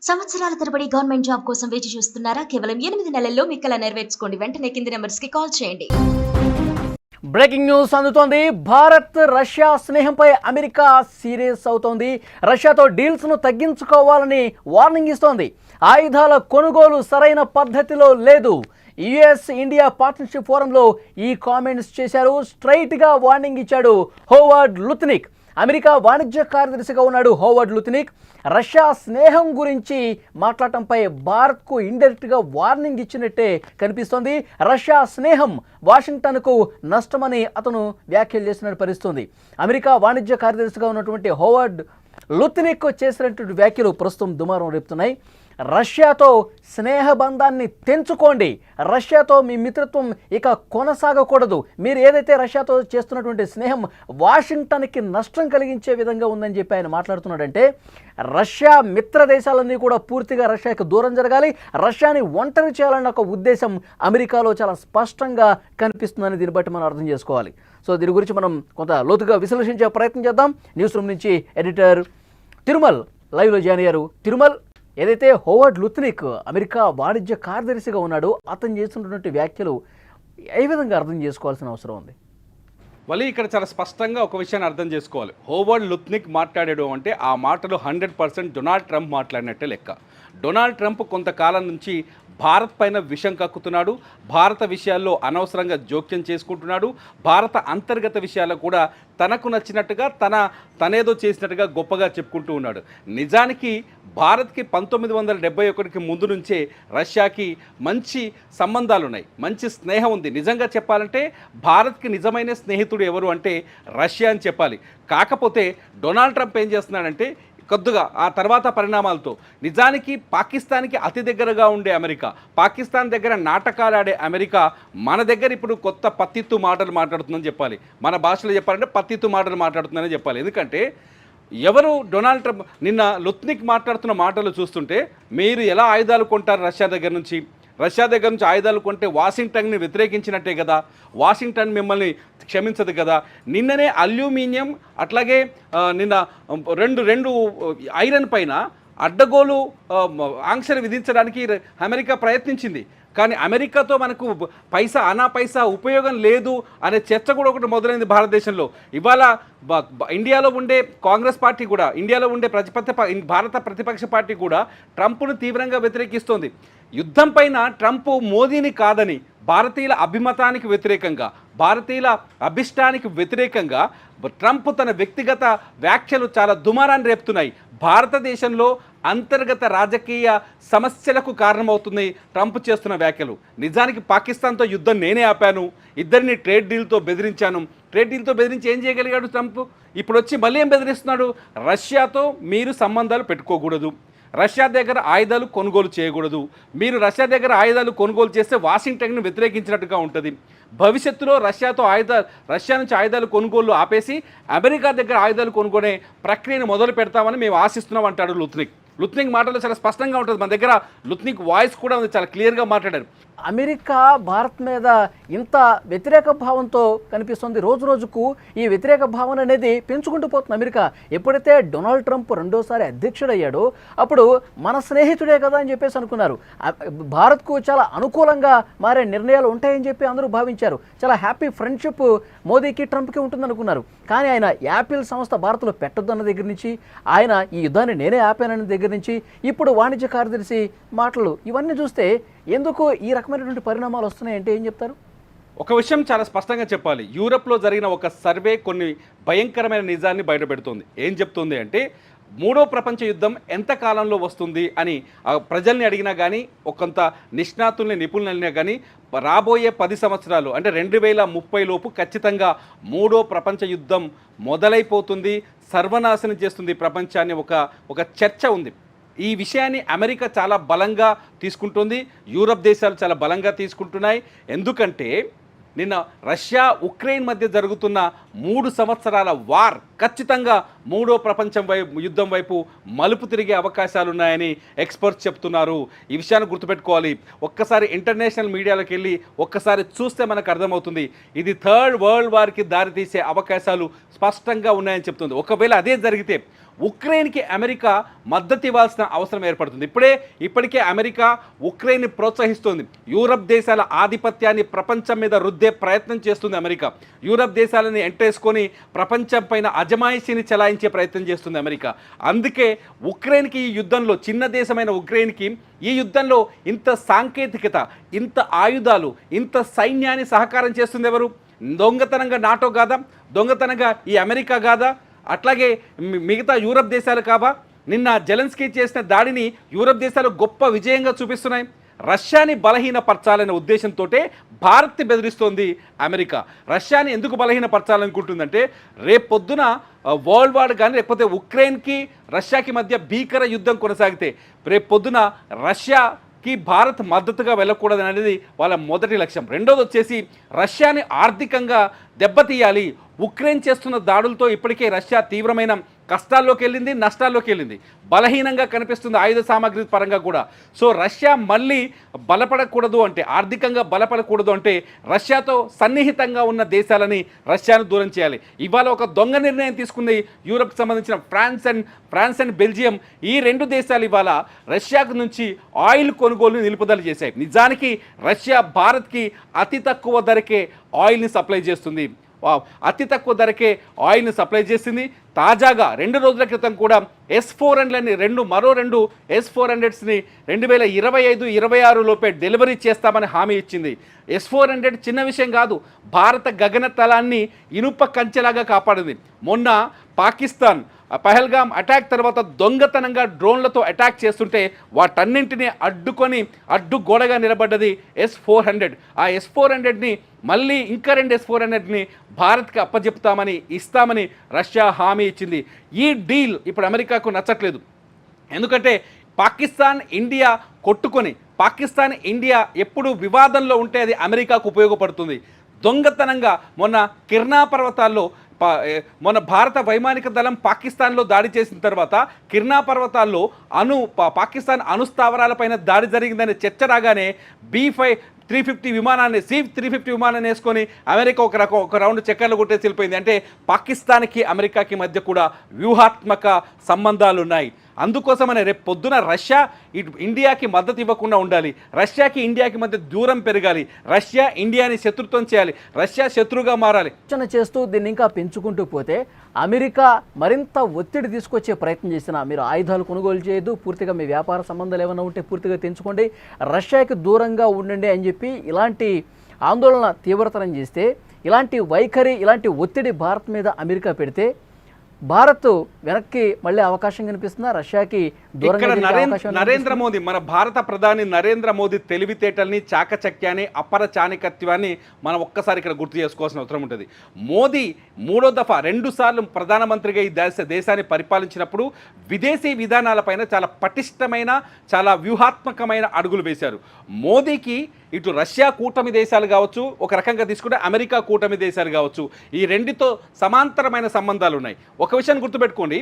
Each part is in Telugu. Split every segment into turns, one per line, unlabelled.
సంవత్సరాల తరబడి గవర్నమెంట్ జాబ్ కోసం వేచి చూస్తున్నారా? కేవలం 8 నెలల్లో మీ కల నెరవేర్చుకోండి. వెంటనే కింది నెంబర్స్‌కి కాల్ చేయండి.
బ్రేకింగ్ న్యూస్ అందుతోంది. భారత్ రష్యా స్నేహంపై అమెరికా సీరియస్ అవుతోంది. రష్యాతో డీల్స్ను తగ్గించుకోవాలని వార్నింగ్ ఇస్తోంది. ఆయుధాల కొనుగోలు సరైన పద్ధతిలో లేదు. యుఎస్ ఇండియా పార్ట్నర్షిప్ ఫోరంలో ఈ కామెంట్స్ చేశారు. స్ట్రైట్గా వార్నింగ్ ఇచ్చాడు హోవర్డ్ లుత్నిక్. అమెరికా వాణిజ్య కార్యదర్శిగా ఉన్నాడు హోవర్డ్ లుత్నిక్. రష్యా స్నేహం గురించి మాట్లాడటంపై భారత్కు ఇండైరెక్ట్గా వార్నింగ్ ఇచ్చినట్టే కనిపిస్తోంది. రష్యా స్నేహం వాషింగ్టన్కు నష్టమని అతను వ్యాఖ్యలు చేసిన పరిస్థితుంది. అమెరికా వాణిజ్య కార్యదర్శిగా ఉన్నటువంటి హోవర్డ్ లుత్నిక్ చేసినటువంటి వ్యాఖ్యలు ప్రస్తుతం దుమారం రేపుతున్నాయి. రష్యాతో స్నేహబంధాన్ని తెంచుకోండి, రష్యాతో మీ మిత్రత్వం ఇక కొనసాగకూడదు, మీరు ఏదైతే రష్యాతో చేస్తున్నటువంటి స్నేహం వాషింగ్టన్కి నష్టం కలిగించే విధంగా ఉందని చెప్పి ఆయన మాట్లాడుతున్నాడంటే రష్యా మిత్ర దేశాలన్నీ కూడా పూర్తిగా రష్యాకి దూరం జరగాలి, రష్యాని ఒంటరి చేయాలన్న ఒక ఉద్దేశం అమెరికాలో చాలా స్పష్టంగా కనిపిస్తుందని దీన్ని బట్టి మనం అర్థం చేసుకోవాలి. సో దీని గురించి మనం కొంత లోతుగా విశ్లేషించే ప్రయత్నం చేద్దాం. న్యూస్ రూమ్ నుంచి ఎడిటర్ తిరుమల్ లైవ్లో జాయిన్ అయ్యారు. తిరుమల్, ఏదైతే హోవర్డ్ లుత్నిక్ అమెరికా వాణిజ్య కార్యదర్శిగా ఉన్నాడో అతను చేస్తున్నటువంటి వ్యాఖ్యలు ఏ విధంగా అర్థం చేసుకోవాల్సిన అవసరం ఉంది?
మళ్ళీ ఇక్కడ చాలా స్పష్టంగా ఒక విషయాన్ని అర్థం చేసుకోవాలి. హోవర్డ్ లుత్నిక్ మాట్లాడాడు అంటే ఆ మాటలు 100% డొనాల్డ్ ట్రంప్ మాట్లాడినట్టే లెక్క. డొనాల్డ్ ట్రంప్ కొంతకాలం నుంచి భారత్ పైన విషం కక్కుతున్నాడు, భారత విషయాల్లో అనవసరంగా జోక్యం చేసుకుంటున్నాడు, భారత అంతర్గత విషయాల్లో కూడా తనకు నచ్చినట్టుగా తనేదో చేసినట్టుగా గొప్పగా చెప్పుకుంటూ ఉన్నాడు. నిజానికి భారత్కి 1971కి ముందు నుంచే రష్యాకి మంచి సంబంధాలు ఉన్నాయి, మంచి స్నేహం ఉంది. నిజంగా చెప్పాలంటే భారత్కి నిజమైన స్నేహితుడు ఎవరు అంటే రష్యా అని చెప్పాలి. కాకపోతే డొనాల్డ్ ట్రంప్ ఏం చేస్తున్నాడంటే కొద్దిగా ఆ తర్వాత పరిణామాలతో నిజానికి పాకిస్తాన్కి అతి దగ్గరగా ఉండే అమెరికా, పాకిస్తాన్ దగ్గర నాటకాలు ఆడే అమెరికా మన దగ్గర ఇప్పుడు కొత్త పత్తిత్తు మాటలు మాట్లాడుతుందని చెప్పాలి. మన భాషలో చెప్పాలంటే పత్తిత్తు మాటలు మాట్లాడుతుందని చెప్పాలి. ఎందుకంటే ఎవరు డొనాల్డ్ ట్రంప్ నిన్న లుత్నిక్ మాట్లాడుతున్న మాటలు చూస్తుంటే మీరు ఎలా ఆయుధాలు కొంటారు రష్యా దగ్గర నుంచి ఆయుధాలు కొంటే వాషింగ్టన్ని వ్యతిరేకించినట్టే కదా, వాషింగ్టన్ మిమ్మల్ని క్షమించదు కదా. నిన్ననే అల్యూమినియం అట్లాగే నిన్న రెండు ఐరన్ పైన అడ్డగోలు ఆంక్షలు విధించడానికి అమెరికా ప్రయత్నించింది. కానీ అమెరికాతో మనకు పైసా ఉపయోగం లేదు అనే చర్చ కూడా ఒకటి మొదలైంది భారతదేశంలో. ఇవాళ ఇండియాలో ఉండే కాంగ్రెస్ పార్టీ కూడా, ఇండియాలో ఉండే భారత ప్రతిపక్ష పార్టీ కూడా ట్రంప్ను తీవ్రంగా వ్యతిరేకిస్తోంది. యుద్ధం పైన ట్రంప్ మోదీని కాదని భారతీయుల అభిమతానికి వ్యతిరేకంగా, భారతీయుల అభిష్టానికి వ్యతిరేకంగా ట్రంప్ తన వ్యక్తిగత వ్యాఖ్యలు చాలా దుమారాన్ని రేపుతున్నాయి. భారతదేశంలో అంతర్గత రాజకీయ సమస్యలకు కారణమవుతుంది ట్రంప్ చేస్తున్న వ్యాఖ్యలు. నిజానికి పాకిస్తాన్తో యుద్ధం నేనే ఆపాను, ఇద్దరిని ట్రేడ్ డీల్తో బెదిరించి ఏం చేయగలిగాడు ట్రంప్? ఇప్పుడు వచ్చి మళ్ళీ ఏం బెదిరిస్తున్నాడు? రష్యాతో మీరు సంబంధాలు పెట్టుకోకూడదు, రష్యా దగ్గర ఆయుధాలు కొనుగోలు చేయకూడదు, మీరు రష్యా దగ్గర ఆయుధాలు కొనుగోలు చేస్తే వాషింగ్టన్ను వ్యతిరేకించినట్టుగా ఉంటుంది, భవిష్యత్తులో రష్యా నుంచి ఆయుధాలు కొనుగోలు ఆపేసి అమెరికా దగ్గర ఆయుధాలు కొనుగోనే ప్రక్రియను మొదలు పెడతామని మేము ఆశిస్తున్నాం అంటాడు లుత్నిక్ మాటలు చాలా స్పష్టంగా ఉంటుంది. మన దగ్గర లుత్నిక్ వాయిస్ కూడా ఉంది, చాలా క్లియర్గా మాట్లాడారు.
అమెరికా భారత్ మీద ఇంత వ్యతిరేక భావంతో కనిపిస్తుంది. రోజు రోజుకు ఈ వ్యతిరేక భావన అనేది పెంచుకుంటూ పోతుంది అమెరికా. ఎప్పుడైతే డొనాల్డ్ ట్రంప్ రెండోసారి అధ్యక్షుడయ్యాడో అప్పుడు మన స్నేహితుడే కదా అని చెప్పేసి అనుకున్నారు. భారత్కు చాలా అనుకూలంగా మారే నిర్ణయాలు ఉంటాయని చెప్పి అందరూ భావించారు. చాలా హ్యాపీ ఫ్రెండ్షిప్ మోదీకి ట్రంప్కి ఉంటుంది అనుకున్నారు. కానీ ఆయన యాపిల్ సంస్థ భారత్లో పెట్టొద్దన్న దగ్గర నుంచి, ఆయన ఈ యుద్ధాన్ని నేనే ఆపానన్న దగ్గర నుంచి, ఇప్పుడు వాణిజ్య కార్యదర్శి మాటలు, ఇవన్నీ చూస్తే ఎందుకు ఈ రకమైనటువంటి పరిణామాలు వస్తున్నాయంటే ఏం చెప్తారు?
ఒక విషయం చాలా స్పష్టంగా చెప్పాలి. యూరప్లో జరిగిన ఒక సర్వే కొన్ని భయంకరమైన నిజాన్ని బయటపెడుతుంది. ఏం చెప్తుంది అంటే మూడో ప్రపంచ యుద్ధం ఎంత కాలంలో వస్తుంది అని ప్రజల్ని అడిగినా కానీ, కొంత నిపుణుల్ని అడిగినా కానీ రాబోయే 10 సంవత్సరాలు అంటే 2030 లోపు ఖచ్చితంగా మూడో ప్రపంచ యుద్ధం మొదలైపోతుంది, సర్వనాశనం చేస్తుంది ప్రపంచాన్ని ఒక చర్చ ఉంది. ఈ విషయాన్ని అమెరికా చాలా బలంగా తీసుకుంటుంది, యూరప్ దేశాలు చాలా బలంగా తీసుకుంటున్నాయి. ఎందుకంటే నిన్న రష్యా ఉక్రెయిన్ మధ్య జరుగుతున్న 3 సంవత్సరాల వార్ ఖచ్చితంగా మూడో యుద్ధం వైపు మలుపు తిరిగే అవకాశాలు ఉన్నాయని ఎక్స్పర్ట్స్ చెప్తున్నారు. ఈ విషయాన్ని గుర్తుపెట్టుకోవాలి. ఒక్కసారి ఇంటర్నేషనల్ మీడియాలోకి వెళ్ళి ఒక్కసారి చూస్తే మనకు అర్థమవుతుంది. ఇది 3rd వరల్డ్ వార్కి దారితీసే అవకాశాలు స్పష్టంగా ఉన్నాయని చెప్తుంది. ఒకవేళ అదే జరిగితే ఉక్రెయిన్కి అమెరికా మద్దతు ఇవ్వాల్సిన అవసరం ఏర్పడుతుంది. ఇప్పటికే అమెరికా ఉక్రెయిన్ని ప్రోత్సహిస్తోంది. యూరప్ దేశాల ఆధిపత్యాన్ని ప్రపంచం మీద రుద్దే ప్రయత్నం చేస్తుంది అమెరికా. యూరప్ దేశాలని ఎంటేసుకొని ప్రపంచం పైన అజమాయిషీని చెలాయించే ప్రయత్నం చేస్తుంది అమెరికా. అందుకే ఉక్రెయిన్కి ఈ యుద్ధంలో, చిన్న దేశమైన ఉక్రెయిన్కి ఈ యుద్ధంలో ఇంత సాంకేతికత, ఇంత ఆయుధాలు, ఇంత సైన్యాన్ని సహకారం చేస్తుంది ఎవరు? దొంగతనంగా నాటో కాదా? దొంగతనంగా ఈ అమెరికా కాదా? అట్లాగే మిగతా యూరప్ దేశాలు కావా? నిన్న జెలెన్స్కీ చేసిన దాడిని యూరప్ దేశాలు గొప్ప విజయంగా చూపిస్తున్నాయి. రష్యాని బలహీనపరచాలనే ఉద్దేశంతో భారత్ని బెదిరిస్తోంది అమెరికా. రష్యాని ఎందుకు బలహీనపరచాలనుకుంటుందంటే, రేపొద్దున వరల్డ్ వార్ కానీ లేకపోతే ఉక్రెయిన్కి రష్యాకి మధ్య భీకర యుద్ధం కొనసాగితే రేపొద్దున రష్యాకి భారత్ మద్దతుగా వెళ్ళకూడదు అనేది వాళ్ళ మొదటి లక్ష్యం. రెండోది వచ్చేసి రష్యాని ఆర్థికంగా దెబ్బతీయాలి. ఉక్రెయిన్ చేస్తున్న దాడులతో ఇప్పటికే రష్యా తీవ్రమైన కష్టాల్లోకి వెళ్ళింది, నష్టాల్లోకి వెళ్ళింది, బలహీనంగా కనిపిస్తుంది ఆయుధ సామాగ్రి పరంగా కూడా. సో రష్యా మళ్ళీ బలపడకూడదు అంటే, ఆర్థికంగా బలపడకూడదు అంటే రష్యాతో సన్నిహితంగా ఉన్న దేశాలని రష్యాను దూరం చేయాలి. ఇవాళ ఒక దొంగ నిర్ణయం తీసుకుంది యూరప్కి సంబంధించిన ఫ్రాన్స్ అండ్ బెల్జియం. ఈ రెండు దేశాలు ఇవాళ రష్యాకు నుంచి ఆయిల్ కొనుగోలు నిలుపుదల చేశాయి. నిజానికి రష్యా భారత్కి అతి తక్కువ ధరకే ఆయిల్ని సప్లై చేస్తుంది. అతి తక్కువ ధరకే ఆయిల్ని సప్లై చేసింది. తాజాగా 2 రోజుల క్రితం కూడా S-400ని మరో 2 S-400స్ని 2025-26 లోపే డెలివరీ చేస్తామని హామీ ఇచ్చింది. S-400 చిన్న విషయం కాదు. భారత గగన తలాన్ని ఇనుప కంచెలాగా కాపాడింది. మొన్న పాకిస్తాన్ పహల్గామ్ అటాక్ తర్వాత దొంగతనంగా డ్రోన్లతో అటాక్ చేస్తుంటే వాటన్నింటినీ అడ్డుగోడగా నిలబడ్డది S-400. ఆ S-400ని మళ్ళీ ఇంకా 2 S-400ని భారత్కి అప్పచెప్తామని, ఇస్తామని రష్యా హామీ ఇచ్చింది. ఈ డీల్ ఇప్పుడు అమెరికాకు నచ్చట్లేదు. ఎందుకంటే పాకిస్తాన్ ఇండియా కొట్టుకొని, పాకిస్తాన్ ఇండియా ఎప్పుడు వివాదంలో ఉంటే అది అమెరికాకు ఉపయోగపడుతుంది. దొంగతనంగా మొన్న కిర్నా పర్వతాల్లో మన భారత వైమానిక దళం పాకిస్తాన్లో దాడి చేసిన తర్వాత కిర్నా పర్వతాల్లో పాకిస్తాన్ అణుస్థావరాలపైన దాడి జరిగిందనే చర్చ రాగానే C-350 విమానాన్ని వేసుకొని అమెరికా ఒక రౌండ్ చక్కర్లు కొట్టేసి వెళ్ళిపోయింది. అంటే పాకిస్తాన్కి అమెరికాకి మధ్య కూడా వ్యూహాత్మక సంబంధాలు ఉన్నాయి. అందుకోసమనే రేపు పొద్దున రష్యా ఇండియాకి మద్దతు ఇవ్వకుండా ఉండాలి. రష్యాకి ఇండియాకి మధ్య దూరం పెరగాలి. రష్యా ఇండియాని శత్రుత్వం చేయాలి. రష్యా శత్రువుగా మారాలి.
చేస్తూ దీన్ని ఇంకా పెంచుకుంటూ పోతే అమెరికా మరింత ఒత్తిడి తీసుకొచ్చే ప్రయత్నం చేసినా, మీరు ఆయుధాలు కొనుగోలు చేయొద్దు, పూర్తిగా మీ వ్యాపార సంబంధాలు ఏమైనా ఉంటే పూర్తిగా తెంచుకోండి, రష్యాకి దూరంగా ఉండండి అని చెప్పి ఇలాంటి ఆందోళన తీవ్రతరం చేస్తే, ఇలాంటి వైఖరి, ఇలాంటి ఒత్తిడి భారత్ మీద అమెరికా పెడితే భారత్ వెనక్కి మళ్ళీ అవకాశం కనిపిస్తుందా? రష్యాకి
నరేంద్ర మోదీ, మన భారత ప్రధాని నరేంద్ర మోదీ తెలివితేటల్ని, చాకచక్యాన్ని, అపర చాణికత్వాన్ని మనం ఒక్కసారి ఇక్కడ గుర్తు చేసుకోవాల్సిన అవసరం ఉంటుంది. మోదీ 3వ దఫా 2 సార్లు ప్రధానమంత్రిగా ఈ దేశాన్ని పరిపాలించినప్పుడు విదేశీ విధానాలపైన చాలా పటిష్టమైన, చాలా వ్యూహాత్మకమైన అడుగులు వేశారు. మోదీకి ఇటు రష్యా కూటమి దేశాలు కావచ్చు, ఒక రకంగా తీసుకుంటే అమెరికా కూటమి దేశాలు కావచ్చు, ఈ రెండితో సమాంతరమైన సంబంధాలు ఉన్నాయి. ఒక విషయాన్ని గుర్తుపెట్టుకోండి,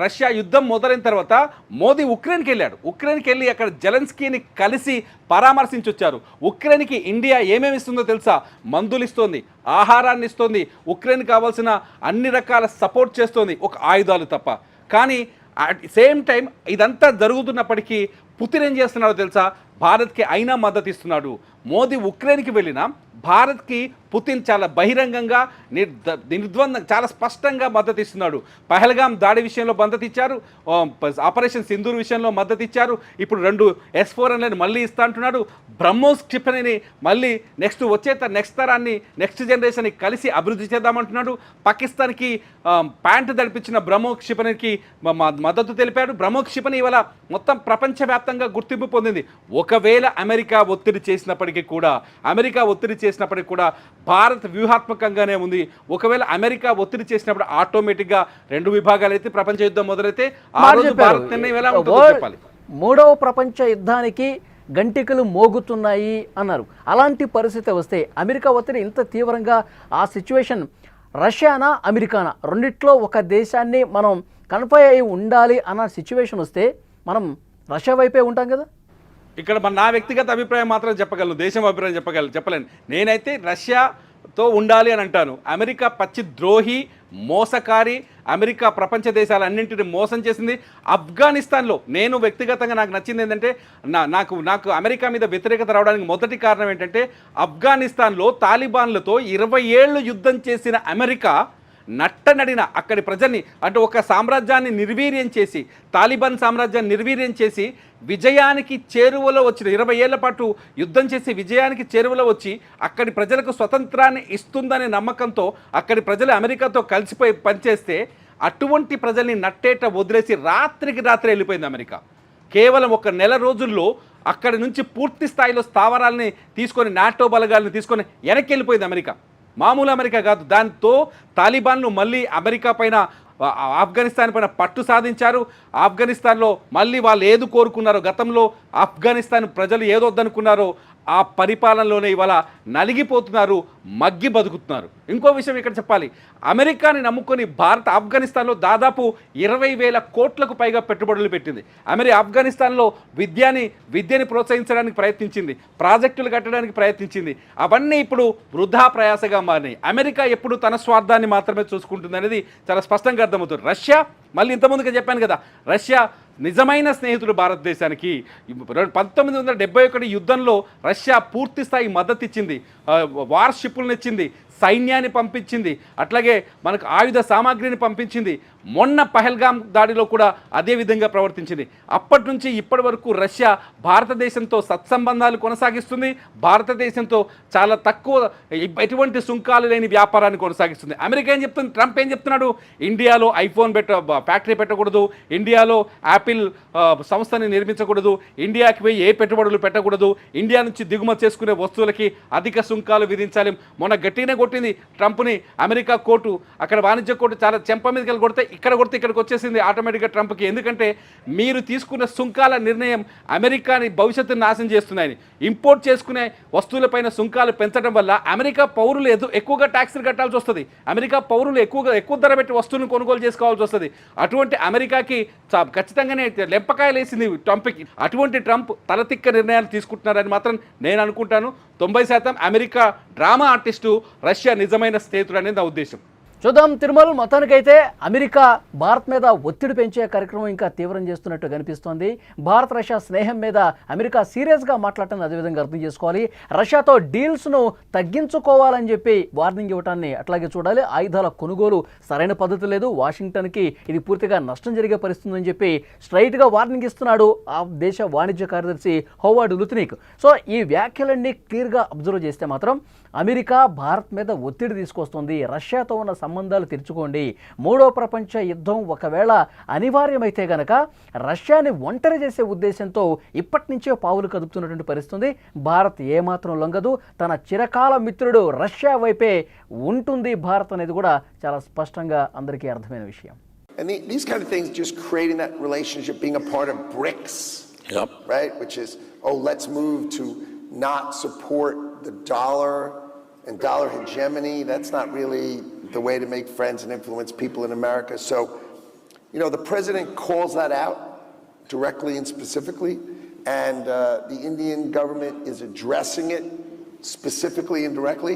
రష్యా యుద్ధం మొదలైన తర్వాత మోదీ ఉక్రెయిన్కి వెళ్ళి అక్కడ జెలెన్స్కీని కలిసి పరామర్శించొచ్చారు. ఉక్రెయిన్కి ఇండియా ఏమేమి ఇస్తుందో తెలుసా? మందులు ఇస్తోంది, ఆహారాన్ని ఇస్తోంది, ఉక్రెయిన్ కావాల్సిన అన్ని రకాల సపోర్ట్ చేస్తోంది, ఒక ఆయుధాలు తప్ప. కానీ అట్ సేమ్ టైం ఇదంతా జరుగుతున్నప్పటికీ పుతిన్ ఏం చేస్తున్నాడో తెలుసా? భారత్కి అయినా మద్దతు ఇస్తున్నాడు. మోదీ ఉక్రెయిన్కి వెళ్ళినా భారత్కి పుతిన్ చాలా బహిరంగంగా నిర్ద్వంద్వం చాలా స్పష్టంగా మద్దతు ఇస్తున్నాడు. పహల్గామ్ దాడి విషయంలో మద్దతు ఇచ్చారు, ఆపరేషన్ సింధూర్ విషయంలో మద్దతు ఇచ్చారు, ఇప్పుడు 2 S-400ని మళ్ళీ ఇస్తా అంటున్నాడు. బ్రహ్మోస్ క్షిపణిని మళ్ళీ నెక్స్ట్ తరాన్ని, నెక్స్ట్ జనరేషన్ని కలిసి అభివృద్ధి చేద్దామంటున్నాడు. పాకిస్తాన్కి ప్యాంటు తడిపించిన బ్రహ్మోస్ క్షిపణికి మద్దతు తెలిపాడు. బ్రహ్మోస్ క్షిపణి ఇవాళ మొత్తం ప్రపంచవ్యాప్తంగా గుర్తింపు పొందింది. ఒకవేళ అమెరికా ఒత్తిడి చేసినప్పటికీ కూడా భారత్ వ్యూహాత్మకంగానే ఉంది. ఒకవేళ అమెరికా ఒత్తిడి చేసినప్పుడు ఆటోమేటిక్గా 2 విభాగాలు అయితే ప్రపంచ యుద్ధం మొదలైతే ఆ రోజు భారత్ నిర్ణయం ఎలా ఉంటుందో చెప్పాలి.
3వ ప్రపంచ యుద్ధానికి గంటికలు మోగుతున్నాయి అన్నారు. అలాంటి పరిస్థితి వస్తే అమెరికా ఒత్తిడి ఇంత తీవ్రంగా, ఆ సిచ్యువేషన్ రష్యానా అమెరికానా రెండిట్లో ఒక దేశాన్ని మనం కన్ఫై అయి ఉండాలి అన్న సిచ్యువేషన్ వస్తే మనం రష్యా వైపే ఉంటాం కదా.
ఇక్కడ నా వ్యక్తిగత అభిప్రాయం మాత్రం చెప్పగలను, దేశం అభిప్రాయం చెప్పలేను. నేనైతే రష్యా తో ఉండాలి అని అంటాను. అమెరికా పచ్చి ద్రోహి, మోసకారి. అమెరికా ప్రపంచ దేశాలన్నింటినీ మోసం చేసింది. ఆఫ్ఘనిస్తాన్లో నేను వ్యక్తిగతంగా నాకు నచ్చింది ఏంటంటే నాకు అమెరికా మీద వ్యతిరేకత రావడానికి మొదటి కారణం ఏంటంటే ఆఫ్ఘనిస్తాన్లో తాలిబాన్లతో 20 ఏళ్ళు యుద్ధం చేసిన అమెరికా నట్టనడిన అక్కడి ప్రజల్ని అంటే ఒక సామ్రాజ్యాన్ని నిర్వీర్యం చేసి, తాలిబాన్ సామ్రాజ్యాన్ని నిర్వీర్యం చేసి విజయానికి చేరువలో వచ్చిన 20 ఏళ్ల పాటు యుద్ధం చేసి విజయానికి చేరువలో వచ్చి అక్కడి ప్రజలకు స్వతంత్రాన్ని ఇస్తుందనే నమ్మకంతో అక్కడి ప్రజలు అమెరికాతో కలిసిపోయి పనిచేస్తే అటువంటి ప్రజల్ని నట్టేట వదిలేసి రాత్రికి రాత్రి వెళ్ళిపోయింది అమెరికా. కేవలం ఒక నెల రోజుల్లో అక్కడి నుంచి పూర్తి స్థాయిలో స్థావరాలని తీసుకొని, నాటో బలగాలను తీసుకొని వెనక్కి వెళ్ళిపోయింది అమెరికా. మామూలు అమెరికా కాదు. దాంతో తాలిబాన్లు మళ్ళీ అమెరికా పైన, ఆఫ్ఘనిస్తాన్ పైన పట్టు సాధించారు. ఆఫ్ఘనిస్తాన్లో మళ్ళీ వాళ్ళు ఏది కోరుకున్నారో, గతంలో ఆఫ్ఘనిస్తాన్ ప్రజలు ఏదొద్దనుకున్నారో ఆ పరిపాలనలోనే ఇవాళ నలిగిపోతున్నారు, మగ్గి బతుకుతున్నారు. ఇంకో విషయం ఇక్కడ చెప్పాలి, అమెరికాని నమ్ముకొని భారత్ ఆఫ్ఘనిస్తాన్లో దాదాపు 20,000 కోట్లకు పైగా పెట్టుబడులు పెట్టింది. ఆఫ్ఘనిస్తాన్లో విద్యని ప్రోత్సహించడానికి ప్రయత్నించింది, ప్రాజెక్టులు కట్టడానికి ప్రయత్నించింది. అవన్నీ ఇప్పుడు వృధా ప్రయాసగా మారినాయి. అమెరికా ఎప్పుడు తన స్వార్థాన్ని మాత్రమే చూసుకుంటుంది అనేది చాలా స్పష్టంగా అర్థమవుతుంది. రష్యా, మళ్ళీ ఇంతకుముందుగా చెప్పాను కదా, రష్యా నిజమైన స్నేహితుడు భారతదేశానికి. 1971 యుద్ధంలో రష్యా పూర్తి స్థాయి మద్దతు ఇచ్చింది, వార్ షిప్పులను ఇచ్చింది, సైన్యాన్ని పంపించింది, అట్లాగే మనకు ఆయుధ సామాగ్రిని పంపించింది. మొన్న పహల్గామ్ దాడిలో కూడా అదే విధంగా ప్రవర్తించింది. అప్పటి నుంచి ఇప్పటి వరకు రష్యా భారతదేశంతో సత్సంబంధాలు కొనసాగిస్తుంది. భారతదేశంతో చాలా తక్కువ, ఎటువంటి సుంకాలు లేని వ్యాపారాన్ని కొనసాగిస్తుంది. అమెరికా ఏం చెప్తుంది, ట్రంప్ ఏం చెప్తున్నాడు, ఇండియాలో ఐఫోన్ ఫ్యాక్టరీ పెట్టకూడదు, ఇండియాలో యాపిల్ సంస్థని నిర్మించకూడదు, ఇండియాకి పోయి ఏ పెట్టుబడులు పెట్టకూడదు, ఇండియా నుంచి దిగుమతి చేసుకునే వస్తువులకి అధిక సుంకాలు విధించాలి. మొన్న గట్టినే కొట్టింది ట్రంప్ని అమెరికా కోర్టు. అక్కడ వాణిజ్య కోర్టు చాలా చెంప మీదకి వెళ్ళి కొడితే ఇక్కడికి వచ్చేసింది ఆటోమేటిక్గా ట్రంప్కి. ఎందుకంటే మీరు తీసుకున్న సుంకాల నిర్ణయం అమెరికాని భవిష్యత్తును నాశనం చేస్తున్నాయని. ఇంపోర్ట్ చేసుకునే వస్తువులపైన సుంకాలు పెంచడం వల్ల అమెరికా పౌరులు ఎక్కువగా ట్యాక్సులు కట్టాల్సి వస్తుంది. అమెరికా పౌరులు ఎక్కువ ధర పెట్టి వస్తువులను కొనుగోలు చేసుకోవాల్సి వస్తుంది. అటువంటి అమెరికాకి ఖచ్చితంగానే లెంపకాయలు వేసింది ట్రంప్కి. అటువంటి ట్రంప్ తలతిక్క నిర్ణయాలు తీసుకుంటున్నారని మాత్రం నేను అనుకుంటాను. 90% అమెరికా డ్రామా ఆర్టిస్టు, రష్యా నిజమైన స్నేహితుడు అనేది నా ఉద్దేశం.
చూద్దాం. తిరుమల మొత్తానికైతే అమెరికా భారత్ మీద ఒత్తిడి పెంచే కార్యక్రమం ఇంకా తీవ్రం చేస్తున్నట్టు కనిపిస్తోంది. భారత్ రష్యా స్నేహం మీద అమెరికా సీరియస్గా మాట్లాడటాన్ని అదేవిధంగా అర్థం చేసుకోవాలి. రష్యాతో డీల్స్ను తగ్గించుకోవాలని చెప్పి వార్నింగ్ ఇవ్వటాన్ని అట్లాగే చూడాలి. ఆయుధాల కొనుగోలు సరైన పద్ధతి లేదు, వాషింగ్టన్కి ఇది పూర్తిగా నష్టం జరిగే పరిస్థితి అని చెప్పి స్ట్రైట్గా వార్నింగ్ ఇస్తున్నాడు ఆ దేశ వాణిజ్య కార్యదర్శి హోవార్డ్ లుత్నిక్. సో ఈ వ్యాఖ్యలన్నీ క్లియర్గా అబ్జర్వ్ చేస్తే మాత్రం అమెరికా భారత్ మీద ఒత్తిడి తీసుకొస్తుంది. రష్యాతో ఉన్న సంబంధాలు తెరుచుకోండి, మూడో ప్రపంచ యుద్ధం ఒకవేళ అనివార్యమైతే గనక రష్యాని ఒంటరి చేసే ఉద్దేశంతో ఇప్పటి నుంచే పావులు కదుపుతున్నటువంటి పరిస్థితి. భారత్ ఏమాత్రం లొంగదు, తన చిరకాల మిత్రుడు రష్యా వైపే ఉంటుంది భారత్ అనేది కూడా చాలా స్పష్టంగా అందరికీ అర్థమైన విషయం.
And these kind of things, just creating that relationship, being a part of BRICS,
Yep.
right? Which is, let's move to not support the dollar and dollar hegemony. That's not really the way to make friends and influence people in America. So, the president calls that out directly and specifically, and the Indian government is addressing it specifically and directly.